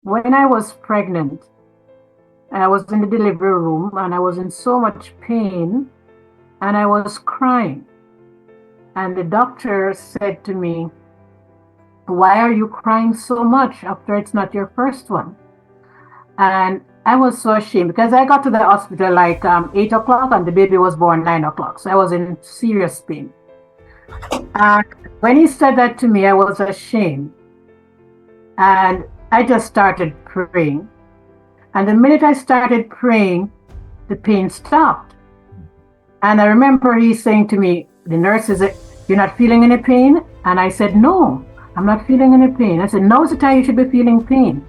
When I was pregnant, I was in the delivery room and I was in so much pain and I was crying. And the doctor said to me, "Why are you crying so much after it's not your first one?" And I was so ashamed because I got to the hospital like 8 o'clock and the baby was born 9 o'clock. So I was in serious pain. And when he said that to me, I was ashamed. And I just started praying. And the minute I started praying, the pain stopped. And I remember he saying to me, the nurse is, "You're not feeling any pain?" And I said, "No, I'm not feeling any pain." I said, "Now's the time you should be feeling pain."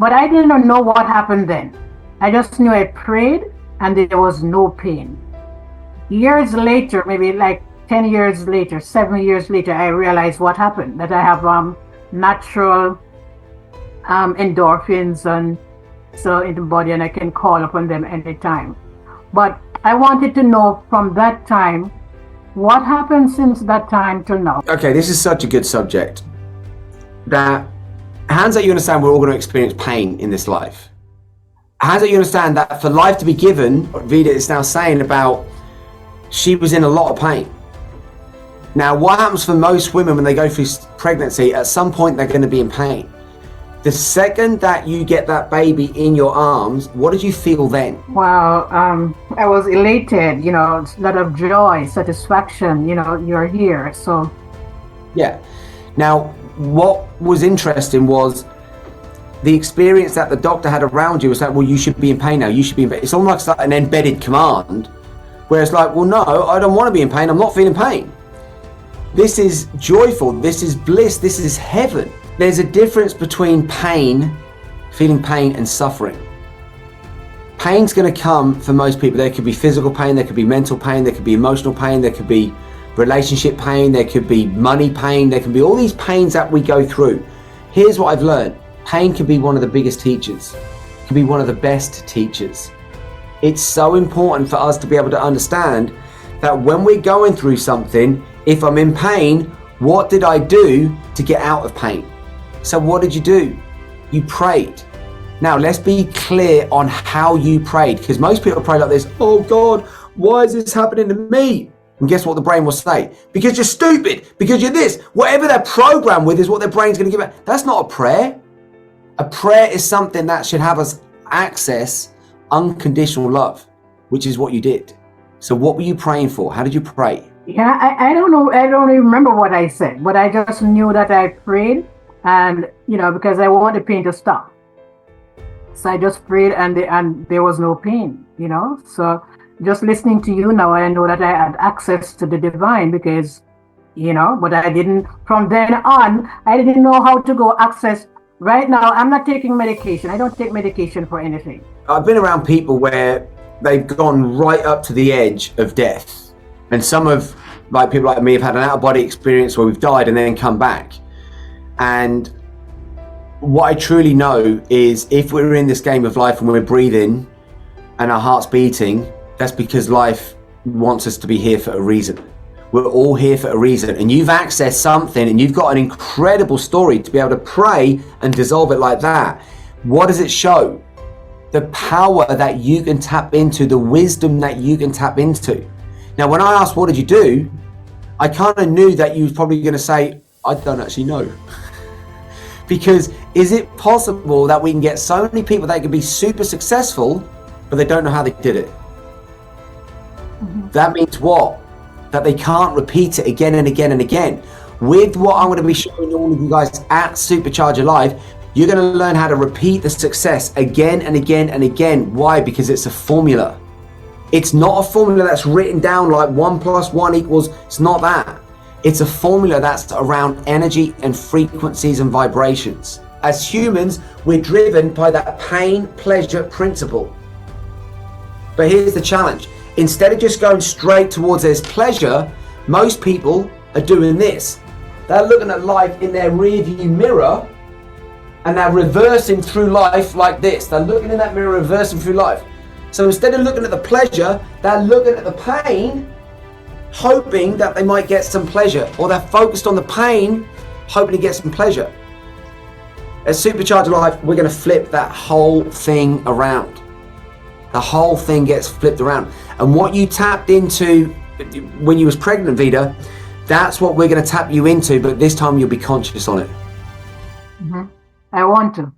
But I didn't know what happened then. I just knew I prayed and there was no pain. Years later, maybe like 10 years later, 7 years later, I realized what happened, that I have natural endorphins and so in the body, and I can call upon them anytime. But I wanted to know from that time, what happened since that time till now. Okay, this is such a good subject. That hands that you understand we're all going to experience pain in this life. Hands that you understand that for life to be given, Vida is now saying about she was in a lot of pain. Now, what happens for most women when they go through pregnancy, at some point they're going to be in pain. The second that you get that baby in your arms, what did you feel then? Wow, I was elated, a lot of joy, satisfaction, you're here. So, yeah. Now, what was interesting was the experience that the doctor had around you was like, well, you should be in pain now. You should be in pain. It's almost like an embedded command, where it's like, well, no, I don't want to be in pain. I'm not feeling pain. This is joyful. This is bliss. This is heaven. There's a difference between pain, feeling pain, and suffering. Pain's going to come for most people. There could be physical pain, there could be mental pain, there could be emotional pain, there could be relationship pain, there could be money pain, there can be all these pains that we go through. Here's what I've learned. Pain can be one of the biggest teachers. It can be one of the best teachers. It's so important for us to be able to understand that when we're going through something, if I'm in pain, what did I do to get out of pain? So what did you do? You prayed. Now let's be clear on how you prayed, because most people pray like this: "Oh God, why is this happening to me?" And guess what the brain will say? Because you're stupid, because you're this. Whatever they're programmed with is what their brain's going to give it. That's not a prayer. A prayer is something that should have us access unconditional love, which is what you did. So what were you praying for? How did you pray? Yeah, I don't know. I don't even remember what I said, but I just knew that I prayed, and because I want the pain to stop. So I just prayed, and there was no pain. So just listening to you now, I know that I had access to the divine, because but I didn't. From then on, I didn't know how to go access. Right now, I'm not taking medication. I don't take medication for anything. I've been around people where they've gone right up to the edge of death. And some of, like people like me, have had an out-of-body experience where we've died and then come back. And what I truly know is, if we're in this game of life and we're breathing and our heart's beating, that's because life wants us to be here for a reason. We're all here for a reason. And you've accessed something, and you've got an incredible story to be able to pray and dissolve it like that. What does it show? The power that you can tap into, the wisdom that you can tap into. Now, when I asked, what did you do? I kind of knew that you was probably going to say, I don't actually know. Because is it possible that we can get so many people that can be super successful, but they don't know how they did it? Mm-hmm. That means what? That they can't repeat it again and again and again. With what I'm going to be showing all of you guys at Supercharger Live, you're going to learn how to repeat the success again and again and again. Why? Because it's a formula. It's not a formula that's written down like 1 + 1 =, it's not that. It's a formula that's around energy and frequencies and vibrations. As humans, we're driven by that pain-pleasure principle. But here's the challenge. Instead of just going straight towards this pleasure, most people are doing this. They're looking at life in their rearview mirror, and they're reversing through life like this. They're looking in that mirror, reversing through life. So instead of looking at the pleasure, they're looking at the pain, hoping that they might get some pleasure, or they're focused on the pain, hoping to get some pleasure. At Supercharger Life, we're going to flip that whole thing around. The whole thing gets flipped around. And what you tapped into when you was pregnant, Vida, that's what we're going to tap you into, but this time you'll be conscious on it. I want to.